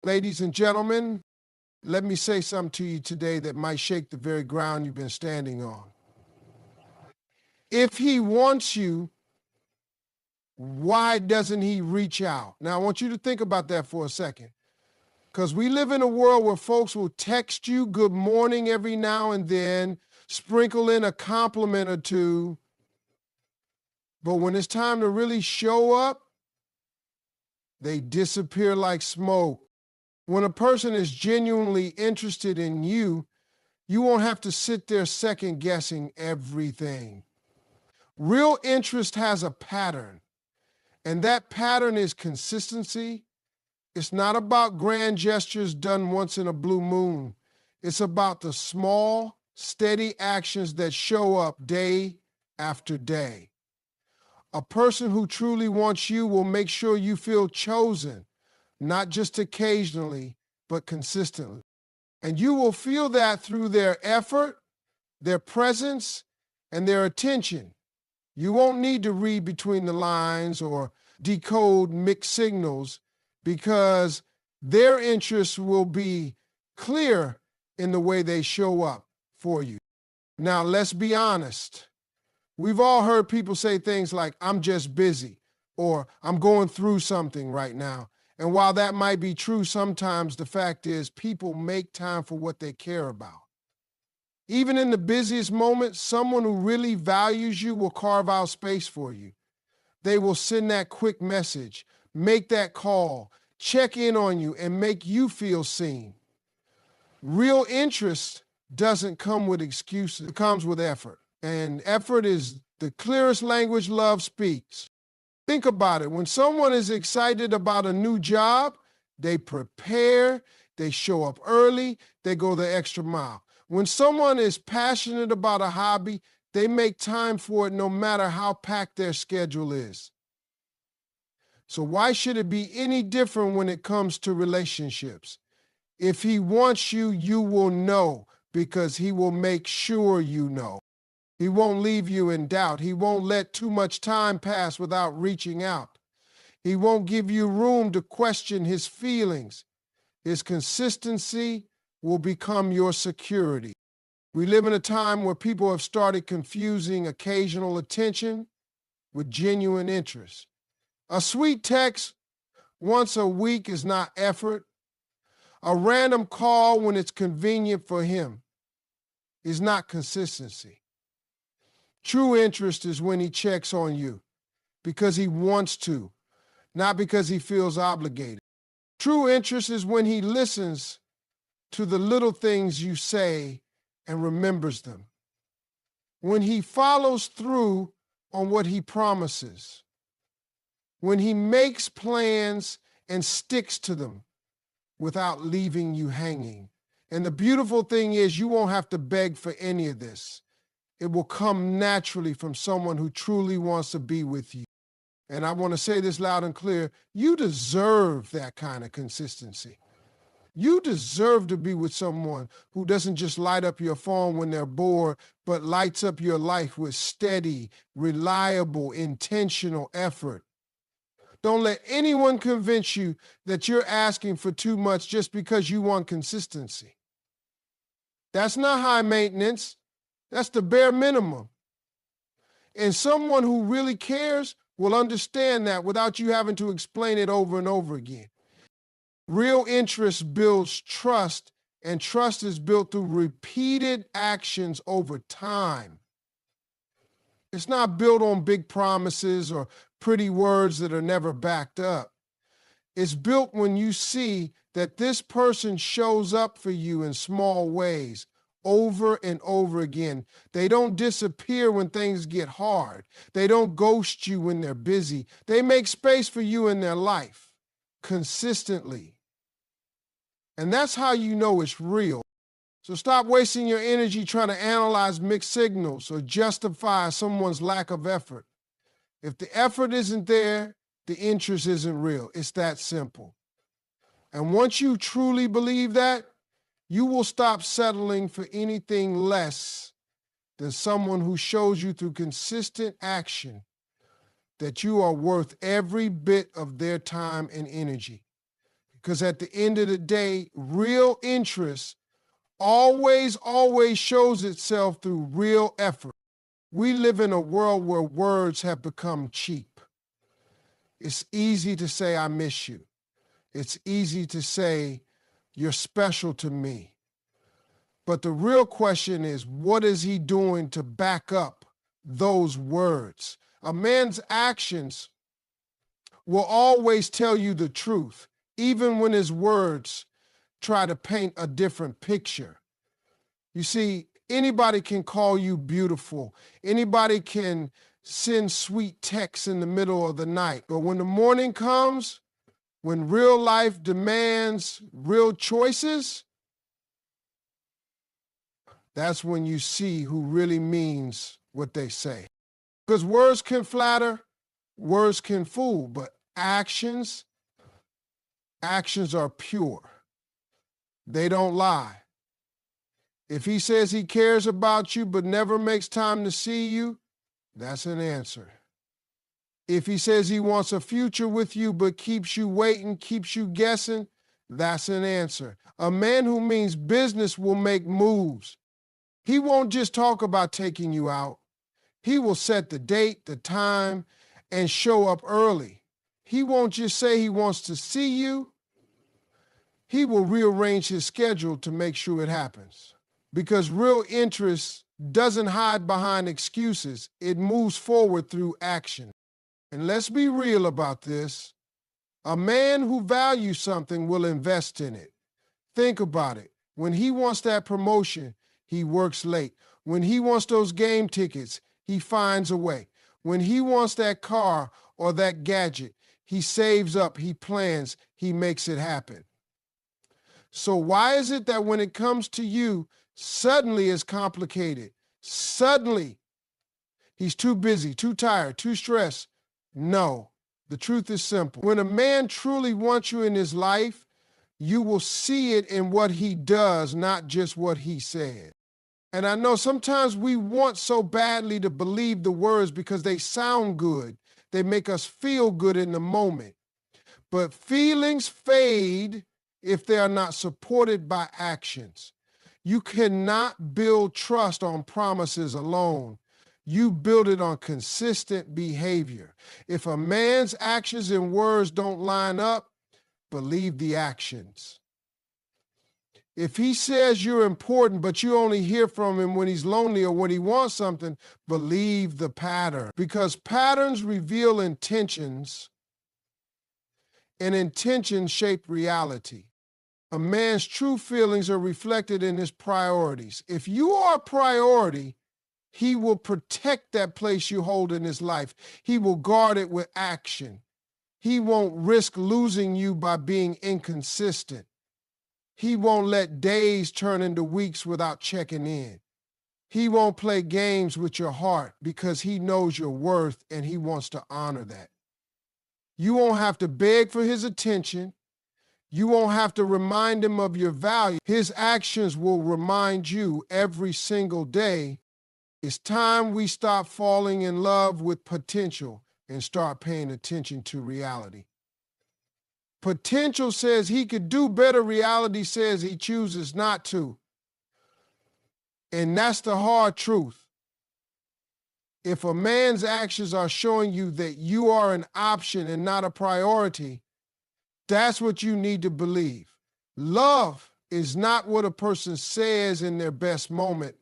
Ladies and gentlemen, let me say something to you today that might shake the very ground you've been standing on. If he wants you, why doesn't he reach out? Now, I want you to think about that for a second, because we live in a world where folks will text you good morning every now and then, sprinkle in a compliment or two, but when it's time to really show up, they disappear like smoke. When a person is genuinely interested in you, you won't have to sit there second guessing everything. Real interest has a pattern, and that pattern is consistency. It's not about grand gestures done once in a blue moon. It's about the small, steady actions that show up day after day. A person who truly wants you will make sure you feel chosen, not just occasionally, but consistently. And you will feel that through their effort, their presence, and their attention. You won't need to read between the lines or decode mixed signals, because their interests will be clear in the way they show up for you. Now, let's be honest. We've all heard people say things like, I'm just busy, or I'm going through something right now. And while that might be true sometimes, the fact is people make time for what they care about. Even in the busiest moments, someone who really values you will carve out space for you. They will send that quick message, make that call, check in on you, and make you feel seen. Real interest doesn't come with excuses. It comes with effort. And effort is the clearest language love speaks. Think about it. When someone is excited about a new job, they prepare, they show up early, they go the extra mile. When someone is passionate about a hobby, they make time for it no matter how packed their schedule is. So why should it be any different when it comes to relationships? If he wants you, you will know, because he will make sure you know. He won't leave you in doubt. He won't let too much time pass without reaching out. He won't give you room to question his feelings. His consistency will become your security. We live in a time where people have started confusing occasional attention with genuine interest. A sweet text once a week is not effort. A random call when it's convenient for him is not consistency. True interest is when he checks on you because he wants to, not because he feels obligated. True interest is when he listens to the little things you say and remembers them. When he follows through on what he promises. When he makes plans and sticks to them without leaving you hanging. And the beautiful thing is, you won't have to beg for any of this. It will come naturally from someone who truly wants to be with you. And I want to say this loud and clear. You deserve that kind of consistency. You deserve to be with someone who doesn't just light up your phone when they're bored, but lights up your life with steady, reliable, intentional effort. Don't let anyone convince you that you're asking for too much just because you want consistency. That's not high maintenance. That's the bare minimum. And someone who really cares will understand that without you having to explain it over and over again. Real interest builds trust, and trust is built through repeated actions over time. It's not built on big promises or pretty words that are never backed up. It's built when you see that this person shows up for you in small ways, over and over again. They don't disappear when things get hard. They don't ghost you when they're busy. They make space for you in their life consistently. And that's how you know it's real. So stop wasting your energy trying to analyze mixed signals or justify someone's lack of effort. If the effort isn't there, the interest isn't real. It's that simple. And once you truly believe that, you will stop settling for anything less than someone who shows you through consistent action that you are worth every bit of their time and energy. Because at the end of the day, real interest always shows itself through real effort. We live in a world where words have become cheap. It's easy to say, I miss you. It's easy to say, you're special to me. But the real question is, what is he doing to back up those words? A man's actions will always tell you the truth, even when his words try to paint a different picture. You see, anybody can call you beautiful. Anybody can send sweet texts in the middle of the night. But when the morning comes, when real life demands real choices, that's when you see who really means what they say. Because words can flatter, words can fool, but actions are pure. They don't lie. If he says he cares about you but never makes time to see you, that's an answer. If he says he wants a future with you but keeps you waiting, keeps you guessing, that's an answer. A man who means business will make moves. He won't just talk about taking you out. He will set the date, the time, and show up early. He won't just say he wants to see you. He will rearrange his schedule to make sure it happens. Because real interest doesn't hide behind excuses. It moves forward through action. And let's be real about this. A man who values something will invest in it. Think about it. When he wants that promotion, he works late. When he wants those game tickets, he finds a way. When he wants that car or that gadget, he saves up, he plans, he makes it happen. So why is it that when it comes to you, suddenly it's complicated? Suddenly, he's too busy, too tired, too stressed. No, the truth is simple. When a man truly wants you in his life, you will see it in what he does, not just what he said. And I know sometimes we want so badly to believe the words because they sound good. They make us feel good in the moment. But feelings fade if they are not supported by actions. You cannot build trust on promises alone. You build it on consistent behavior. If a man's actions and words don't line up, believe the actions. If he says you're important, but you only hear from him when he's lonely or when he wants something, believe the pattern. Because patterns reveal intentions, and intentions shape reality. A man's true feelings are reflected in his priorities. If you are a priority, he will protect that place you hold in his life. He will guard it with action. He won't risk losing you by being inconsistent. He won't let days turn into weeks without checking in. He won't play games with your heart because he knows your worth and he wants to honor that. You won't have to beg for his attention. You won't have to remind him of your value. His actions will remind you every single day. It's time we stop falling in love with potential and start paying attention to reality. Potential says he could do better. Reality says he chooses not to. And that's the hard truth. If a man's actions are showing you that you are an option and not a priority, that's what you need to believe. Love is not what a person says in their best moment.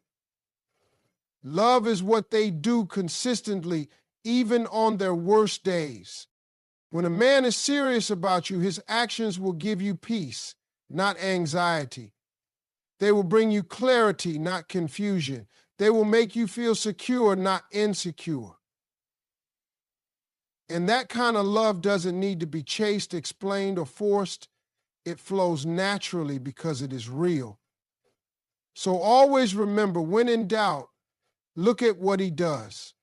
Love is what they do consistently, even on their worst days. When a man is serious about you, his actions will give you peace, not anxiety. They will bring you clarity, not confusion. They will make you feel secure, not insecure. And that kind of love doesn't need to be chased, explained, or forced. It flows naturally because it is real. So always remember, when in doubt, look at what he does.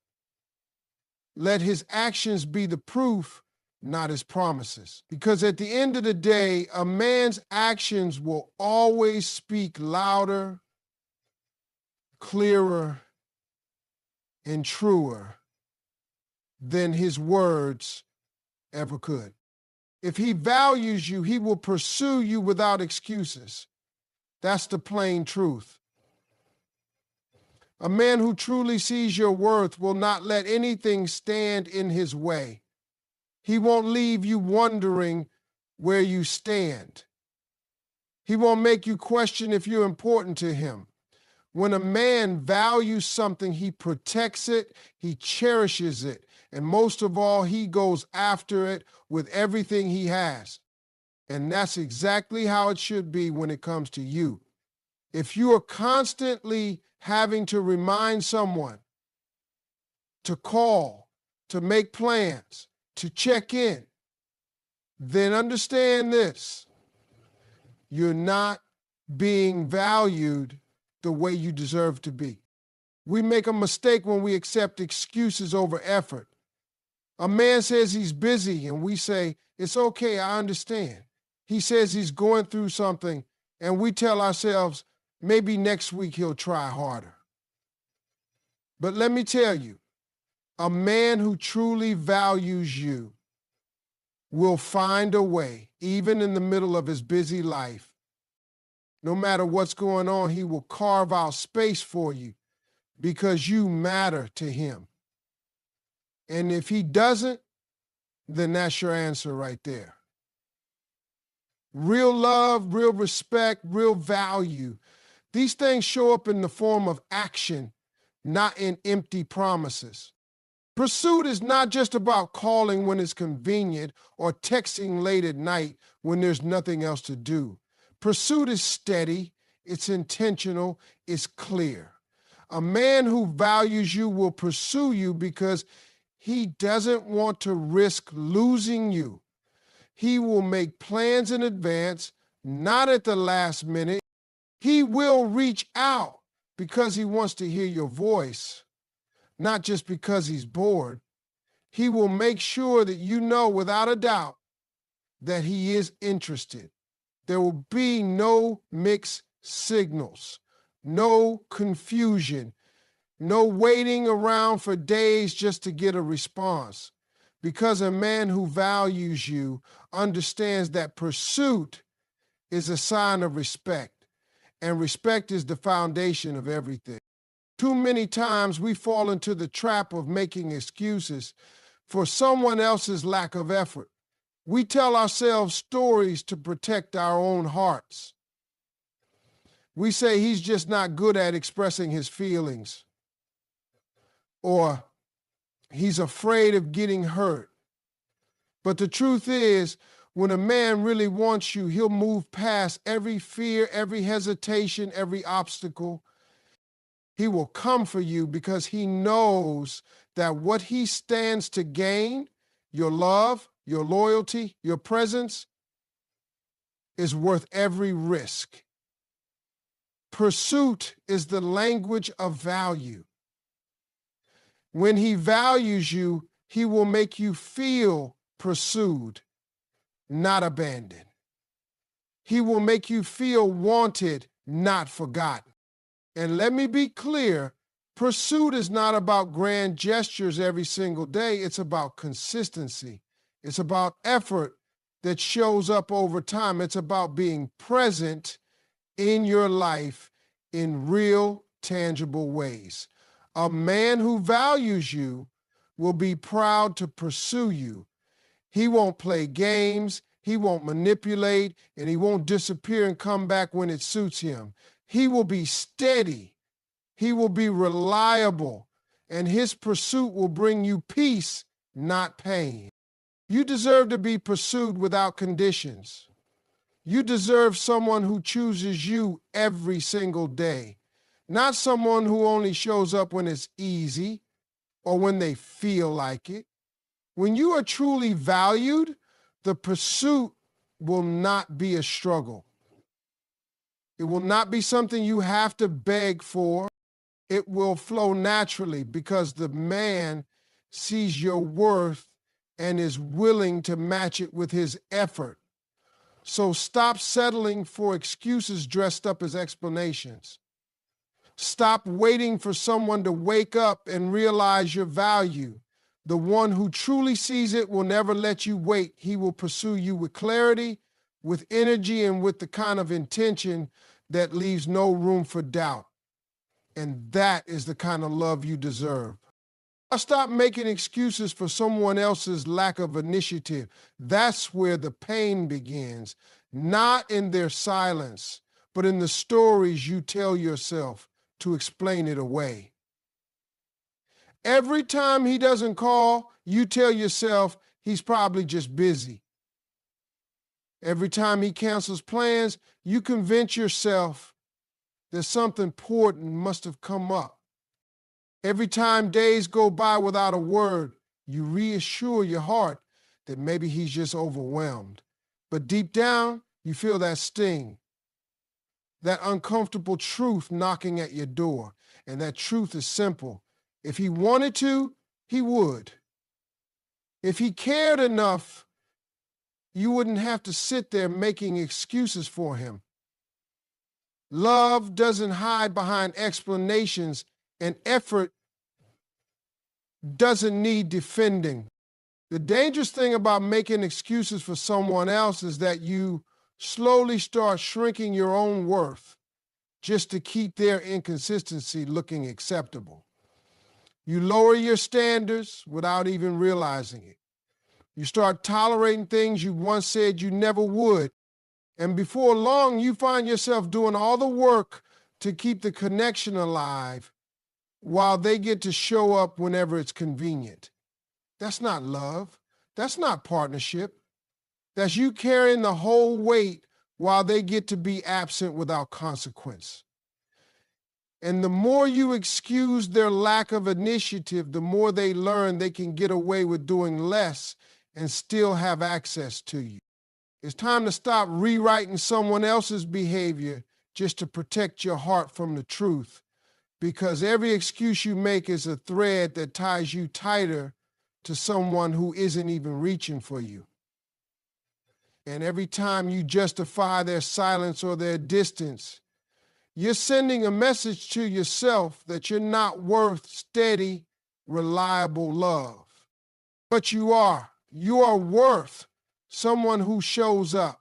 Let his actions be the proof, not his promises. Because at the end of the day, a man's actions will always speak louder, clearer, and truer than his words ever could. If he values you, he will pursue you without excuses. That's the plain truth. A man who truly sees your worth will not let anything stand in his way. He won't leave you wondering where you stand. He won't make you question if you're important to him. When a man values something, he protects it, he cherishes it, and most of all, he goes after it with everything he has. And that's exactly how it should be when it comes to you. If you are constantly having to remind someone to call, to make plans, to check in, then understand this: you're not being valued the way you deserve to be. We make a mistake when we accept excuses over effort. A man says he's busy and we say, it's okay, I understand. He says he's going through something and we tell ourselves, maybe next week he'll try harder. But let me tell you, a man who truly values you will find a way, even in the middle of his busy life. No matter what's going on, he will carve out space for you because you matter to him. And if he doesn't, then that's your answer right there. Real love, real respect, real value. These things show up in the form of action, not in empty promises. Pursuit is not just about calling when it's convenient or texting late at night when there's nothing else to do. Pursuit is steady, it's intentional, it's clear. A man who values you will pursue you because he doesn't want to risk losing you. He will make plans in advance, not at the last minute. He will reach out because he wants to hear your voice, not just because he's bored. He will make sure that you know without a doubt that he is interested. There will be no mixed signals, no confusion, no waiting around for days just to get a response. Because a man who values you understands that pursuit is a sign of respect, and respect is the foundation of everything. Too many times we fall into the trap of making excuses for someone else's lack of effort. We tell ourselves stories to protect our own hearts. We say he's just not good at expressing his feelings, or he's afraid of getting hurt. But the truth is, when a man really wants you, he'll move past every fear, every hesitation, every obstacle. He will come for you because he knows that what he stands to gain, your love, your loyalty, your presence, is worth every risk. Pursuit is the language of value. When he values you, he will make you feel pursued, not abandoned. He will make you feel wanted, not forgotten. And let me be clear, pursuit is not about grand gestures every single day. It's about consistency. It's about effort that shows up over time. It's about being present in your life in real, tangible ways. A man who values you will be proud to pursue you. He won't play games, he won't manipulate, and he won't disappear and come back when it suits him. He will be steady, he will be reliable, and his pursuit will bring you peace, not pain. You deserve to be pursued without conditions. You deserve someone who chooses you every single day, not someone who only shows up when it's easy or when they feel like it. When you are truly valued, the pursuit will not be a struggle. It will not be something you have to beg for. It will flow naturally because the man sees your worth and is willing to match it with his effort. So stop settling for excuses dressed up as explanations. Stop waiting for someone to wake up and realize your value. The one who truly sees it will never let you wait. He will pursue you with clarity, with energy, and with the kind of intention that leaves no room for doubt. And that is the kind of love you deserve. Stop making excuses for someone else's lack of initiative. That's where the pain begins, not in their silence, but in the stories you tell yourself to explain it away. Every time he doesn't call, you tell yourself he's probably just busy. Every time he cancels plans, you convince yourself that something important must have come up. Every time days go by without a word, you reassure your heart that maybe he's just overwhelmed. But deep down, you feel that sting, that uncomfortable truth knocking at your door. And that truth is simple. If he wanted to, he would. If he cared enough, you wouldn't have to sit there making excuses for him. Love doesn't hide behind explanations, and effort doesn't need defending. The dangerous thing about making excuses for someone else is that you slowly start shrinking your own worth just to keep their inconsistency looking acceptable. You lower your standards without even realizing it. You start tolerating things you once said you never would. And before long, you find yourself doing all the work to keep the connection alive while they get to show up whenever it's convenient. That's not love. That's not partnership. That's you carrying the whole weight while they get to be absent without consequence. And the more you excuse their lack of initiative, the more they learn they can get away with doing less and still have access to you. It's time to stop rewriting someone else's behavior just to protect your heart from the truth, because every excuse you make is a thread that ties you tighter to someone who isn't even reaching for you. And every time you justify their silence or their distance, you're sending a message to yourself that you're not worth steady, reliable love. But you are. You are worth someone who shows up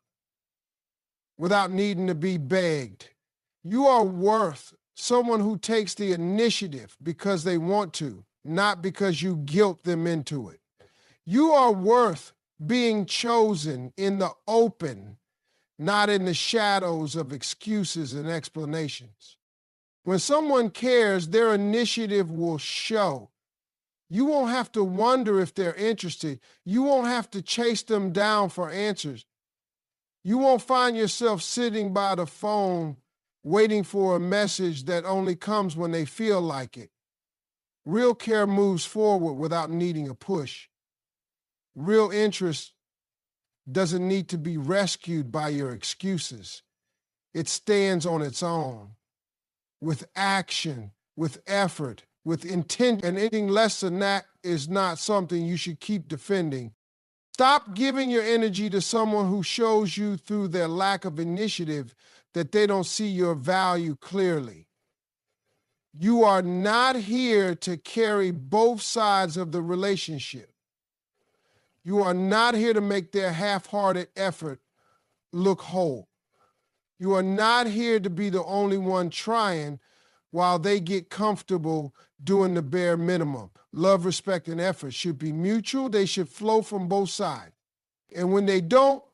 without needing to be begged. You are worth someone who takes the initiative because they want to, not because you guilt them into it. You are worth being chosen in the open, not in the shadows of excuses and explanations. When someone cares, their initiative will show. You won't have to wonder if they're interested. You won't have to chase them down for answers. You won't find yourself sitting by the phone waiting for a message that only comes when they feel like it. Real care moves forward without needing a push. Real interest doesn't need to be rescued by your excuses. It stands on its own, with action, with effort, with intent, and anything less than that is not something you should keep defending. Stop giving your energy to someone who shows you through their lack of initiative that they don't see your value clearly. You are not here to carry both sides of the relationship. You are not here to make their half-hearted effort look whole. You are not here to be the only one trying while they get comfortable doing the bare minimum. Love, respect, and effort should be mutual. They should flow from both sides. And when they don't,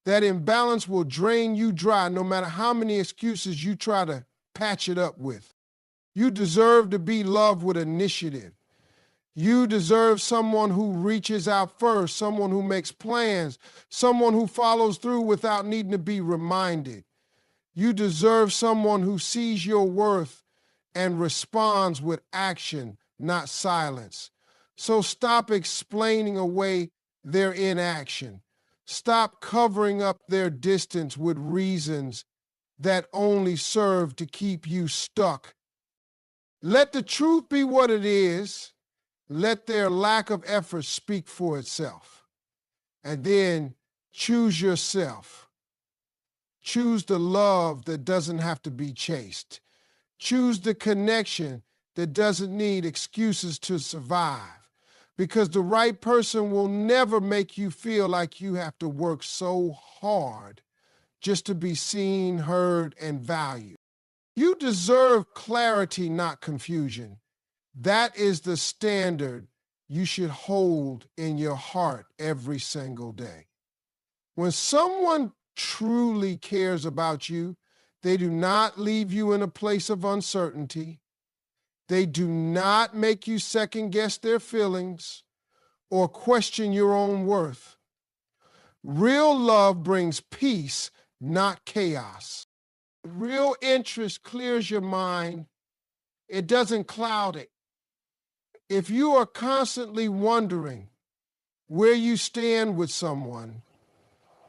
that imbalance will drain you dry no matter how many excuses you try to patch it up with. You deserve to be loved with initiative. You deserve someone who reaches out first, someone who makes plans, someone who follows through without needing to be reminded. You deserve someone who sees your worth and responds with action, not silence. So stop explaining away their inaction. Stop covering up their distance with reasons that only serve to keep you stuck. Let the truth be what it is. Let their lack of effort speak for itself. And then choose yourself. Choose the love that doesn't have to be chased. Choose the connection that doesn't need excuses to survive. because the right person will never make you feel like you have to work so hard just to be seen, heard, and valued. You deserve clarity, not confusion. That is the standard you should hold in your heart every single day. When someone truly cares about you, they do not leave you in a place of uncertainty. They do not make you second guess their feelings or question your own worth. Real love brings peace, not chaos. Real interest clears your mind. It doesn't cloud it. If you are constantly wondering where you stand with someone,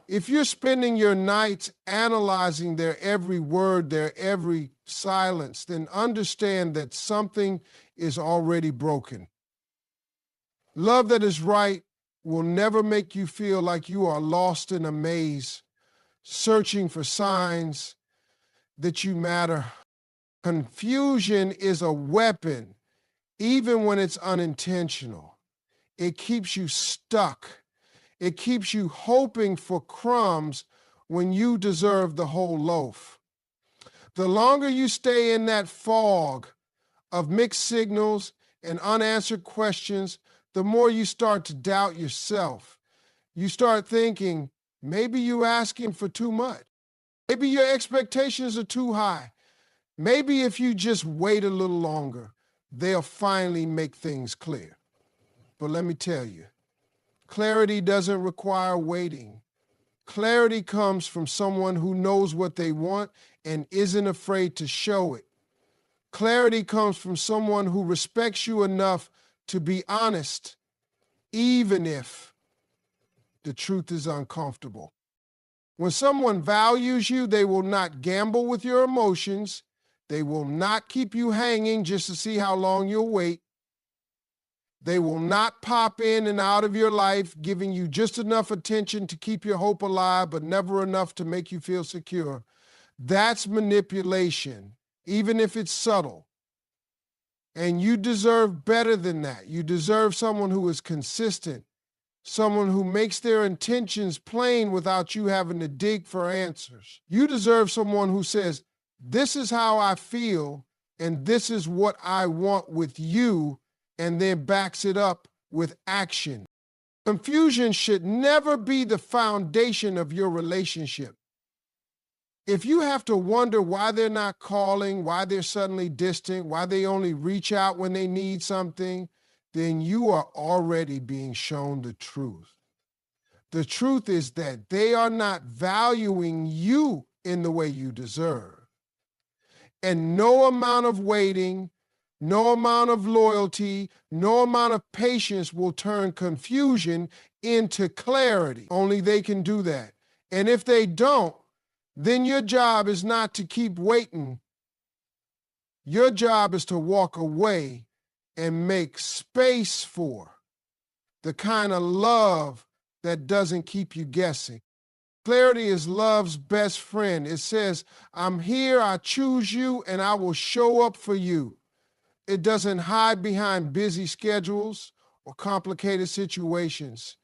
if you're spending your nights analyzing their every word, their every silence, then understand that something is already broken. Love that is right will never make you feel like you are lost in a maze, searching for signs that you matter. Confusion is a weapon, even when it's unintentional. It keeps you stuck. It keeps you hoping for crumbs when you deserve the whole loaf. The longer you stay in that fog of mixed signals and unanswered questions, the more you start to doubt yourself. You start thinking, maybe you're asking for too much. Maybe your expectations are too high. Maybe if you just wait a little longer, they'll finally make things clear. But let me tell you, clarity doesn't require waiting. Clarity comes from someone who knows what they want and isn't afraid to show it. Clarity comes from someone who respects you enough to be honest, even if the truth is uncomfortable. When someone values you, they will not gamble with your emotions. They will not keep you hanging just to see how long you'll wait. They will not pop in and out of your life, giving you just enough attention to keep your hope alive, but never enough to make you feel secure. That's manipulation, even if it's subtle. And you deserve better than that. You deserve someone who is consistent, someone who makes their intentions plain without you having to dig for answers. You deserve someone who says, this is how I feel, and this is what I want with you, and then backs it up with action. Confusion should never be the foundation of your relationship. If you have to wonder why they're not calling, why they're suddenly distant, why they only reach out when they need something, then you are already being shown the truth. The truth is that they are not valuing you in the way you deserve. And no amount of waiting, no amount of loyalty, no amount of patience will turn confusion into clarity. Only they can do that. And if they don't, then your job is not to keep waiting. Your job is to walk away and make space for the kind of love that doesn't keep you guessing. Clarity is love's best friend. It says, I'm here, I choose you, and I will show up for you. It doesn't hide behind busy schedules or complicated situations.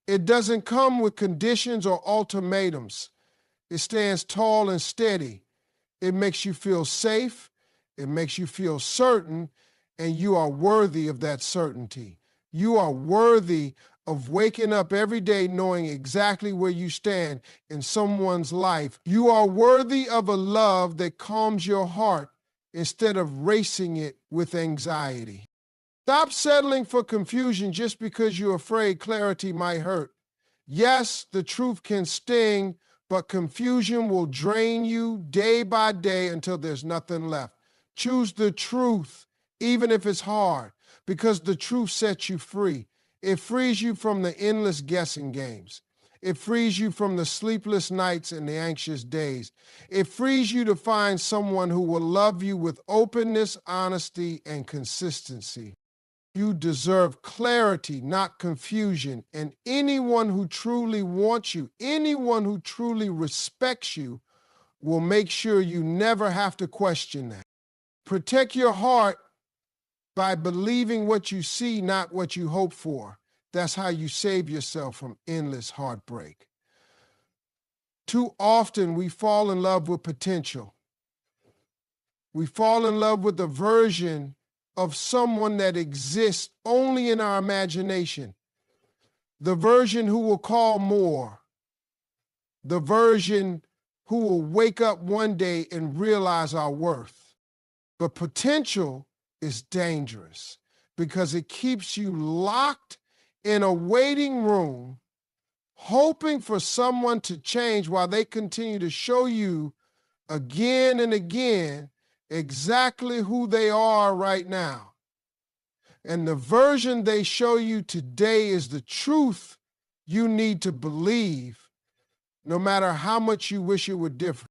It doesn't come with conditions or ultimatums. It stands tall and steady. It makes you feel safe. It makes you feel certain, and you are worthy of that certainty. You are worthy of waking up every day knowing exactly where you stand in someone's life. You are worthy of a love that calms your heart instead of racing it with anxiety. Stop settling for confusion just because you're afraid clarity might hurt. Yes, the truth can sting, but confusion will drain you day by day until there's nothing left. Choose the truth, even if it's hard, because the truth sets you free. It frees you from the endless guessing games. It frees you from the sleepless nights and the anxious days. It frees you to find someone who will love you with openness, honesty, and consistency. You deserve clarity, not confusion. And anyone who truly wants you, anyone who truly respects you, will make sure you never have to question that. Protect your heart by believing what you see, not what you hope for. That's how you save yourself from endless heartbreak. Too often we fall in love with potential. We fall in love with the version of someone that exists only in our imagination. The version who will call more. The version who will wake up one day and realize our worth. But potential is dangerous because it keeps you locked in a waiting room, hoping for someone to change while they continue to show you again and again exactly who they are right now. And the version they show you today is the truth you need to believe, no matter how much you wish it were different.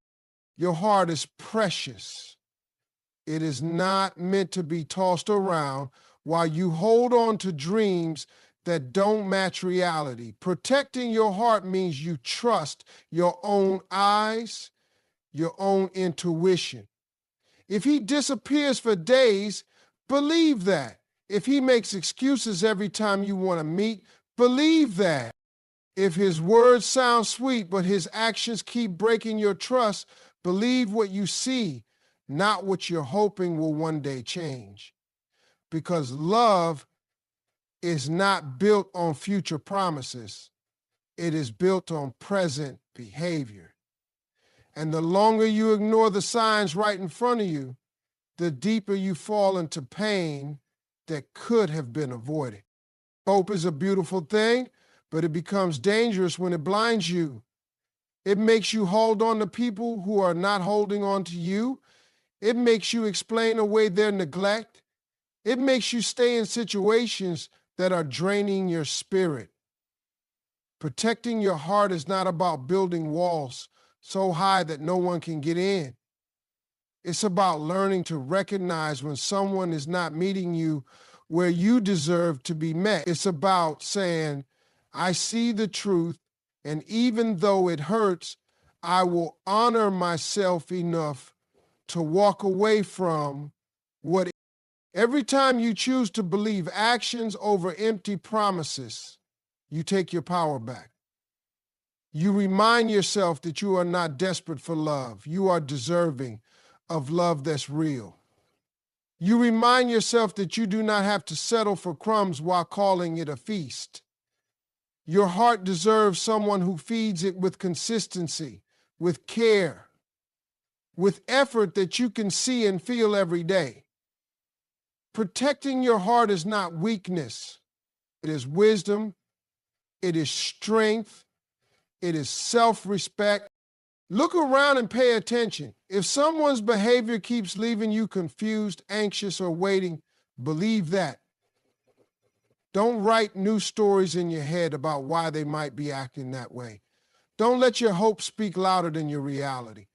Your heart is precious. It is not meant to be tossed around while you hold on to dreams that don't match reality. Protecting your heart means you trust your own eyes, your own intuition. If he disappears for days, believe that. If he makes excuses every time you want to meet, believe that. If his words sound sweet, but his actions keep breaking your trust, believe what you see, not what you're hoping will one day change. Because love is not built on future promises. It is built on present behavior. And the longer you ignore the signs right in front of you, the deeper you fall into pain that could have been avoided. Hope is a beautiful thing, but it becomes dangerous when it blinds you. It makes you hold on to people who are not holding on to you. It makes you explain away their neglect. It makes you stay in situations that are draining your spirit. Protecting your heart is not about building walls so high that no one can get in. It's about learning to recognize when someone is not meeting you where you deserve to be met. It's about saying, I see the truth, and even though it hurts, I will honor myself enough to walk away from what. Every time you choose to believe actions over empty promises, you take your power back. You remind yourself that you are not desperate for love. You are deserving of love that's real. You remind yourself that you do not have to settle for crumbs while calling it a feast. Your heart deserves someone who feeds it with consistency, with care, with effort that you can see and feel every day. Protecting your heart is not weakness. It is wisdom. It is strength. It is self-respect. Look around and pay attention. If someone's behavior keeps leaving you confused, anxious, or waiting, believe that. Don't write new stories in your head about why they might be acting that way. Don't let your hope speak louder than your reality.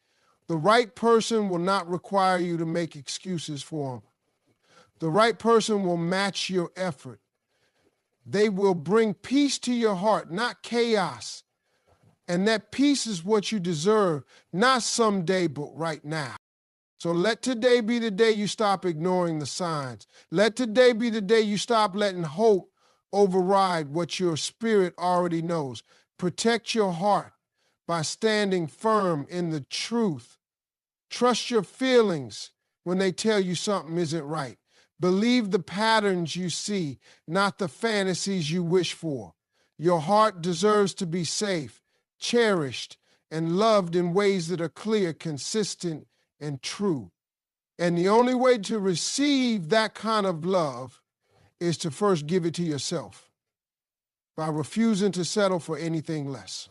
The right person will not require you to make excuses for them. The right person will match your effort. They will bring peace to your heart, not chaos. And that peace is what you deserve, not someday, but right now. So let today be the day you stop ignoring the signs. Let today be the day you stop letting hope override what your spirit already knows. Protect your heart by standing firm in the truth. Trust your feelings when they tell you something isn't right. Believe the patterns you see, not the fantasies you wish for. Your heart deserves to be safe, cherished, and loved in ways that are clear, consistent, and true. And the only way to receive that kind of love is to first give it to yourself by refusing to settle for anything less.